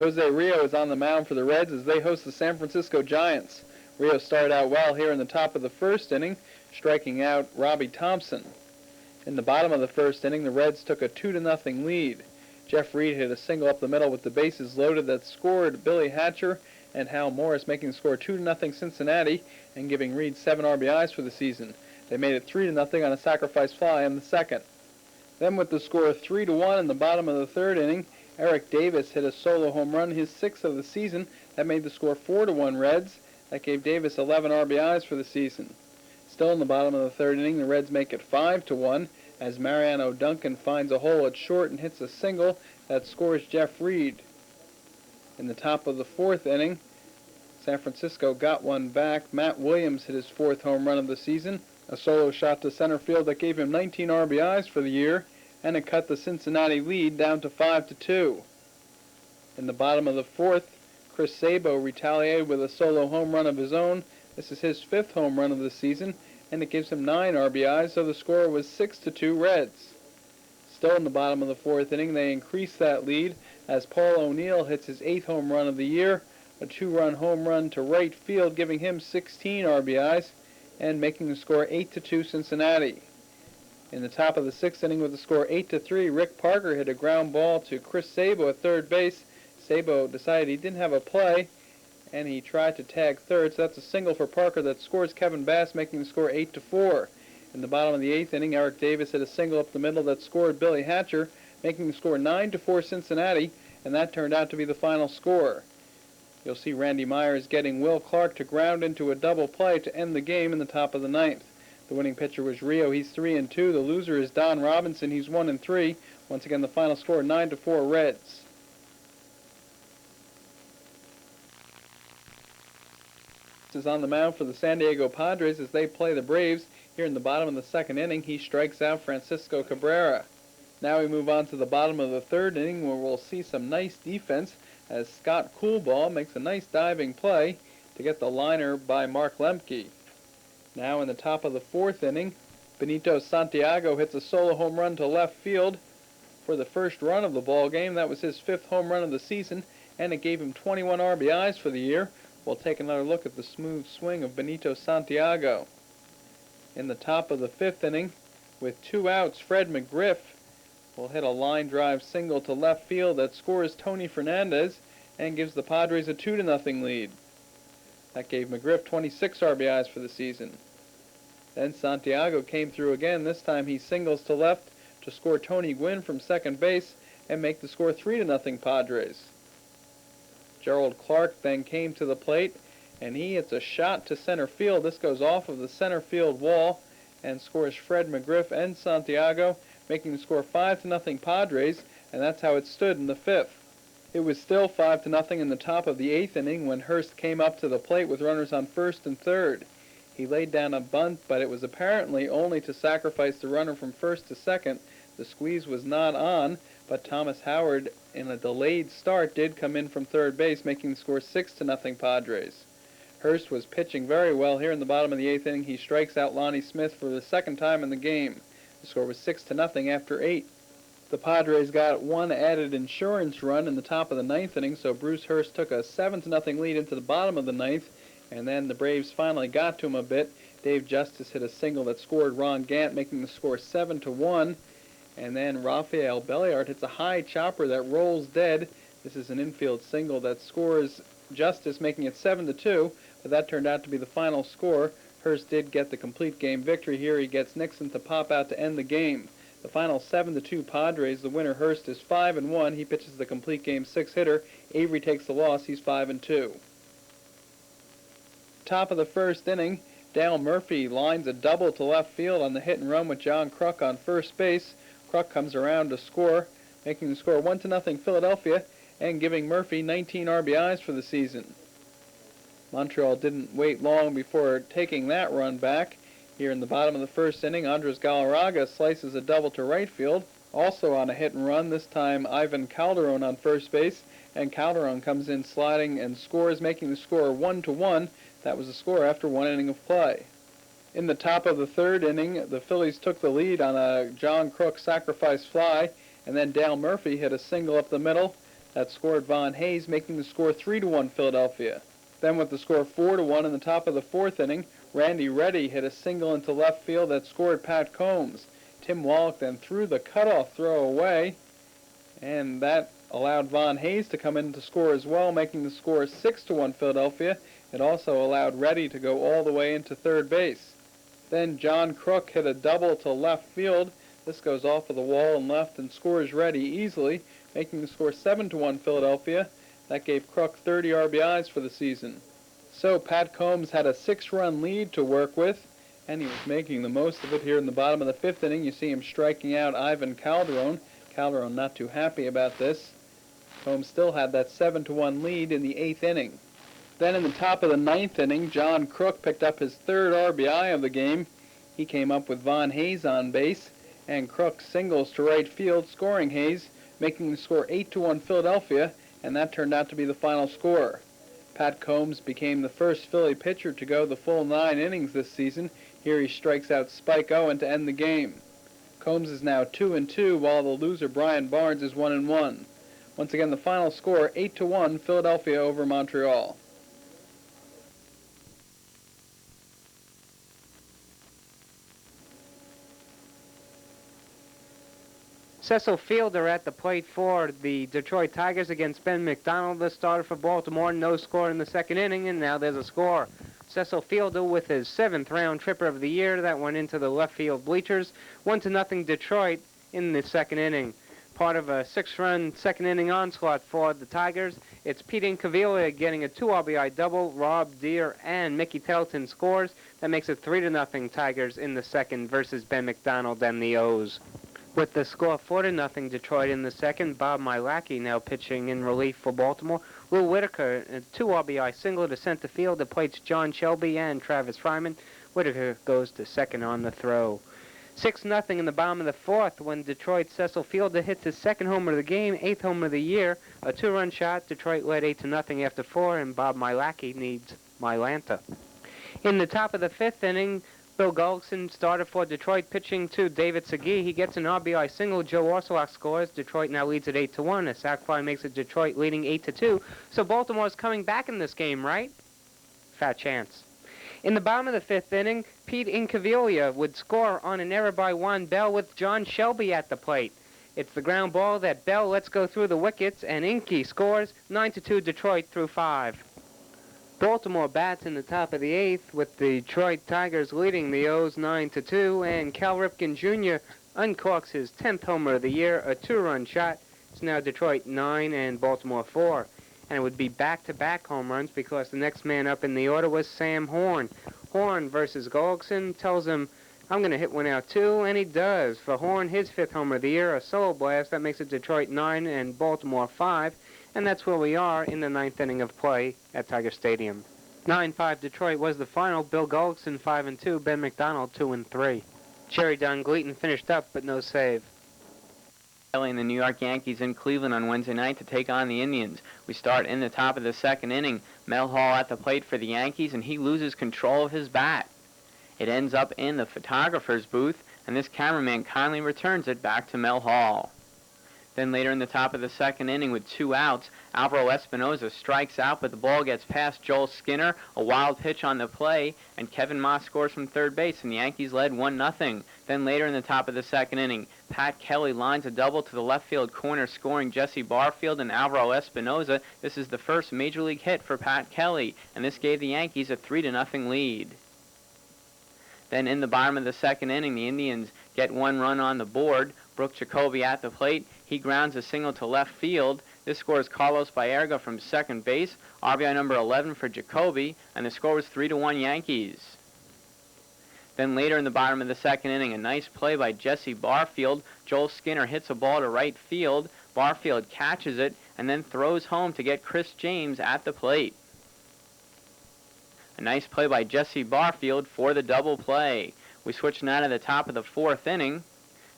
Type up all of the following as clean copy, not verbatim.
Jose Rio is on the mound for the Reds as they host the San Francisco Giants. Rio started out well here in the top of the first inning, striking out Robbie Thompson. In the bottom of the first inning, the Reds took a 2-0 lead. Jeff Reed hit a single up the middle with the bases loaded that scored Billy Hatcher and Hal Morris, making the score 2-0 Cincinnati and giving Reed 7 RBIs for the season. They made it 3-0 on a sacrifice fly in the second. Then with the score 3-1 in the bottom of the third inning, Eric Davis hit a solo home run, his 6th of the season. That made the score 4-1 Reds. That gave Davis 11 RBIs for the season. Still in the bottom of the third inning, the Reds make it 5-1 as Mariano Duncan finds a hole at short and hits a single that scores Jeff Reed. In the top of the fourth inning, San Francisco got one back. Matt Williams hit his 4th home run of the season, a solo shot to center field that gave him 19 RBIs for the year, and it cut the Cincinnati lead down to 5-2. In the bottom of the fourth, Chris Sabo retaliated with a solo home run of his own. This is his 5th home run of the season, and it gives him 9 RBIs, so the score was 6-2 Reds. Still in the bottom of the fourth inning, they increase that lead as Paul O'Neill hits his 8th home run of the year, a 2-run home run to right field, giving him 16 RBIs and making the score 8-2 Cincinnati. In the top of the 6th inning with the score 8-3, Rick Parker hit a ground ball to Chris Sabo at third base. Sabo decided he didn't have a play, and he tried to tag third, so that's a single for Parker that scores Kevin Bass, making the score 8-4. In the bottom of the 8th inning, Eric Davis hit a single up the middle that scored Billy Hatcher, making the score 9-4 Cincinnati, and that turned out to be the final score. You'll see Randy Myers getting Will Clark to ground into a double play to end the game in the top of the 9th. The winning pitcher was Rio. He's 3-2. The loser is Don Robinson. He's 1-3. Once again, the final score 9-4 Reds. Is on the mound for the San Diego Padres as they play the Braves. Here in the bottom of the second inning, he strikes out Francisco Cabrera. Now we move on to the bottom of the third inning where we'll see some nice defense as Scott Coolball makes a nice diving play to get the liner by Mark Lemke. Now in the top of the fourth inning, Benito Santiago hits a solo home run to left field for the first run of the ball game. That was his 5th home run of the season, and it gave him 21 RBIs for the year. We'll take another look at the smooth swing of Benito Santiago. In the top of the 5th inning, with 2 outs, Fred McGriff will hit a line drive single to left field that scores Tony Fernandez and gives the Padres a 2-0 lead. That gave McGriff 26 RBIs for the season. Then Santiago came through again. This time he singles to left to score Tony Gwynn from second base and make the score 3-0 Padres. Gerald Clark then came to the plate, and he hits a shot to center field. This goes off of the center field wall and scores Fred McGriff and Santiago, making the score 5-0 Padres, and that's how it stood in the 5th. It was still 5-0 in the top of the 8th inning when Hurst came up to the plate with runners on first and third. He laid down a bunt, but it was apparently only to sacrifice the runner from first to second. The squeeze was not on, but Thomas Howard, in a delayed start, did come in from third base, making the score 6-0 Padres. Hurst was pitching very well here in the bottom of the 8th inning. He strikes out Lonnie Smith for the second time in the game. The score was 6-0 after 8. The Padres got one added insurance run in the top of the 9th inning, so Bruce Hurst took a 7-0 lead into the bottom of the 9th, and then the Braves finally got to him a bit. Dave Justice hit a single that scored Ron Gant, making the score 7-1. And then Rafael Belliard hits a high chopper that rolls dead. This is an infield single that scores Justice, making it 7-2, but that turned out to be the final score. Hurst did get the complete game victory here. He gets Nixon to pop out to end the game. The final 7-2 Padres. The winner, Hurst, is 5-1. He pitches the complete game 6-hitter. Avery takes the loss. He's 5-2. Top of the first inning, Dale Murphy lines a double to left field on the hit and run with John Kruk on first base. Kruk comes around to score, making the score 1-0 Philadelphia and giving Murphy 19 RBIs for the season. Montreal didn't wait long before taking that run back. Here in the bottom of the first inning, Andres Galarraga slices a double to right field, also on a hit and run, this time Ivan Calderon on first base, and Calderon comes in sliding and scores, making the score 1-1. That was the score after 1 inning of play. In the top of the third inning, the Phillies took the lead on a John Kruk sacrifice fly, and then Dale Murphy hit a single up the middle That scored Von Hayes, making the score 3-1 Philadelphia. Then with the score 4-1 in the top of the fourth inning, Randy Reddy hit a single into left field that scored Pat Combs. Tim Wallach then threw the cutoff throw away, and that allowed Von Hayes to come in to score as well, making the score 6-1 Philadelphia. It also allowed Reddy to go all the way into third base. Then John Crook hit a double to left field. This goes off of the wall and left and scores Reddy easily, making the score 7-1 Philadelphia. That gave Crook 30 RBIs for the season. So Pat Combs had a 6-run lead to work with, and he was making the most of it here in the bottom of the fifth inning. You see him striking out Ivan Calderon. Calderon not too happy about this. Combs still had that 7-1 lead in the eighth inning. Then in the top of the ninth inning, John Crook picked up his third RBI of the game. He came up with Von Hayes on base, and Crook singles to right field, scoring Hayes, making the score 8-1 Philadelphia, and that turned out to be the final score. Pat Combs became the first Philly pitcher to go the full 9 innings this season. Here he strikes out Spike Owen to end the game. Combs is now 2-2, while the loser Brian Barnes is 1-1. Once again, the final score 8-1 Philadelphia over Montreal. Cecil Fielder at the plate for the Detroit Tigers against Ben McDonald. The starter for Baltimore, no score in the second inning, and now there's a score. Cecil Fielder with his 7th-round tripper of the year. That went into the left field bleachers. 1-0 Detroit in the second inning. Part of a 6-run second inning onslaught for the Tigers. It's Pete Incaviglia getting a 2 RBI double. Rob Deere and Mickey Tettleton scores. That makes it 3-0 Tigers in the second versus Ben McDonald and the O's. With the score 4-0 Detroit in the second, Bob Milacki now pitching in relief for Baltimore. Will Whitaker, a 2 RBI single to center field that plates John Shelby and Travis Fryman. Whitaker goes to second on the throw. 6-0 in the bottom of the fourth when Detroit's Cecil Fielder hits his second homer of the game, 8th homer of the year. A 2-run shot. Detroit led 8-0 after 4, and Bob Milacki needs Mylanta. In the top of the fifth inning, Bill Gullickson started for Detroit, pitching to David Segui. He gets an RBI single. Joe Orsulak scores. Detroit now leads at 8-1. A sac fly makes it Detroit leading 8-2. So Baltimore's coming back in this game, right? Fat chance. In the bottom of the fifth inning, Pete Incaviglia would score on an error by Juan Bell with John Shelby at the plate. It's the ground ball that Bell lets go through the wickets, and Inky scores. 9-2 Detroit through 5. Baltimore bats in the top of the eighth with the Detroit Tigers leading the O's 9-2, and Cal Ripken Jr. uncorks his 10th homer of the year, a 2-run shot. It's now Detroit 9 and Baltimore 4. And it would be back-to-back home runs because the next man up in the order was Sam Horn. Horn versus Gullickson tells him, I'm going to hit one out too, and he does. For Horn, his 5th homer of the year, a solo blast. That makes it Detroit 9 and Baltimore 5. And that's where we are in the 9th inning of play at Tiger Stadium. 9-5 Detroit was the final. Bill Gullickson 5-2, Ben McDonald 2-3. Jerry Don Gleaton finished up, but no save. And the New York Yankees in Cleveland on Wednesday night to take on the Indians. We start in the top of the second inning. Mel Hall at the plate for the Yankees, and he loses control of his bat. It ends up in the photographer's booth, and this cameraman kindly returns it back to Mel Hall. Then later in the top of the second inning with 2 outs, Alvaro Espinoza strikes out, but the ball gets past Joel Skinner, a wild pitch on the play, and Kevin Moss scores from third base, and the Yankees led 1-0. Then later in the top of the second inning, Pat Kelly lines a double to the left field corner, scoring Jesse Barfield and Alvaro Espinoza. This is the first Major League hit for Pat Kelly, and this gave the Yankees a 3-0 lead. Then in the bottom of the second inning, the Indians get 1 run on the board. Brooke Jacoby at the plate. He grounds a single to left field. This scores Carlos Baerga from second base. RBI number 11 for Jacoby, and the score was 3-1 Yankees. Then later in the bottom of the second inning, a nice play by Jesse Barfield. Joel Skinner hits a ball to right field. Barfield catches it and then throws home to get Chris James at the plate. A nice play by Jesse Barfield for the double play. We switch now to the top of the fourth inning.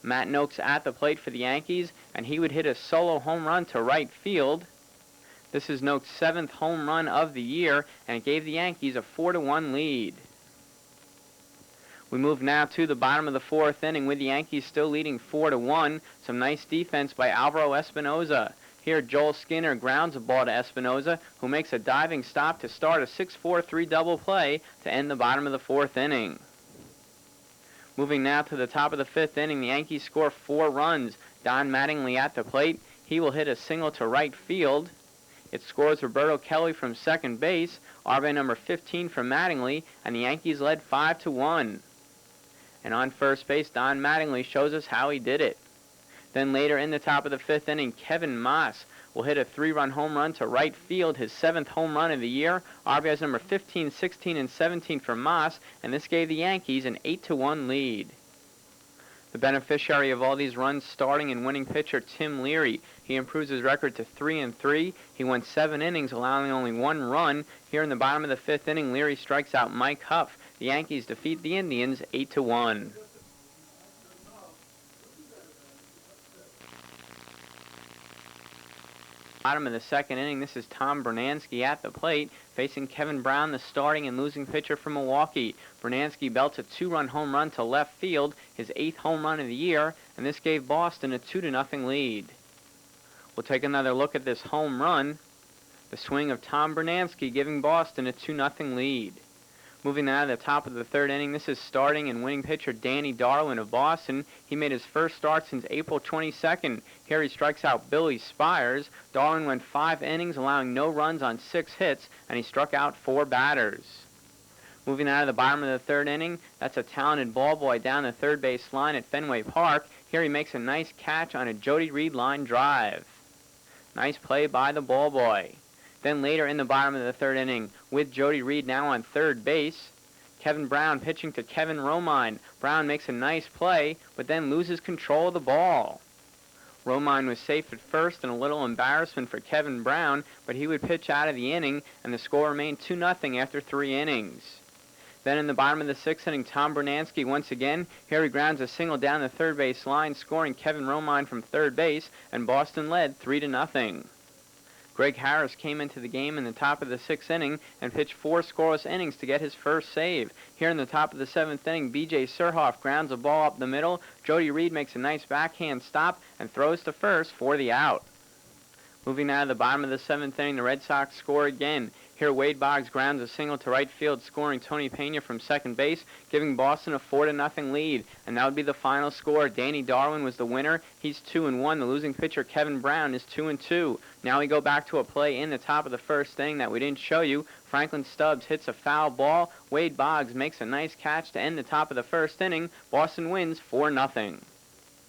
Matt Noakes at the plate for the Yankees, and he would hit a solo home run to right field. This is Noakes' 7th home run of the year, and it gave the Yankees a 4-1 lead. We move now to the bottom of the fourth inning with the Yankees still leading 4-1. Some nice defense by Alvaro Espinoza. Here, Joel Skinner grounds a ball to Espinoza, who makes a diving stop to start a 6-4-3 double play to end the bottom of the 4th inning. Moving now to the top of the 5th inning, the Yankees score 4 runs. Don Mattingly at the plate. He will hit a single to right field. It scores Roberto Kelly from second base, RBI number 15 from Mattingly, and the Yankees led 5-1. And on first base, Don Mattingly shows us how he did it. Then later in the top of the 5th inning, Kevin Moss will hit a 3-run home run to right field, his 7th home run of the year. RBIs number 15, 16, and 17 for Moss, and this gave the Yankees an 8-1 lead. The beneficiary of all these runs, starting and winning pitcher Tim Leary. He improves his record to 3-3. He went 7 innings, allowing only 1 run. Here in the bottom of the 5th inning, Leary strikes out Mike Huff. The Yankees defeat the Indians 8-1. Bottom of the 2nd inning, this is Tom Bernansky at the plate, facing Kevin Brown, the starting and losing pitcher from Milwaukee. Bernansky belts a 2-run home run to left field, his 8th home run of the year, and this gave Boston a 2-0 lead. We'll take another look at this home run. The swing of Tom Bernansky giving Boston a 2-0 lead. Moving now to the top of the 3rd inning, this is starting and winning pitcher Danny Darwin of Boston. He made his first start since April 22nd. Here he strikes out Billy Spires. Darwin went 5 innings, allowing no runs on 6 hits, and he struck out 4 batters. Moving out of the bottom of the 3rd inning, that's a talented ball boy down the third base line at Fenway Park. Here he makes a nice catch on a Jody Reed line drive. Nice play by the ball boy. Then later in the bottom of the 3rd inning, with Jody Reed now on third base, Kevin Brown pitching to Kevin Romine. Brown makes a nice play, but then loses control of the ball. Romine was safe at first, and a little embarrassment for Kevin Brown, but he would pitch out of the inning, and the score remained 2-0 after 3 innings. Then in the bottom of the 6th inning, Tom Bernansky once again. Here he grounds a single down the third base line, scoring Kevin Romine from third base, and Boston led 3-0. Greg Harris came into the game in the top of the 6th inning and pitched 4 scoreless innings to get his first save. Here in the top of the 7th inning, B.J. Surhoff grounds a ball up the middle. Jody Reed makes a nice backhand stop and throws to first for the out. Moving now to the bottom of the 7th inning, the Red Sox score again. Here Wade Boggs grounds a single to right field, scoring Tony Pena from second base, giving Boston a 4-0 lead. And that would be the final score. Danny Darwin was the winner. He's 2-1. The losing pitcher, Kevin Brown, is 2-2. Now we go back to a play in the top of the 1st inning that we didn't show you. Franklin Stubbs hits a foul ball. Wade Boggs makes a nice catch to end the top of the 1st inning. Boston wins 4-0.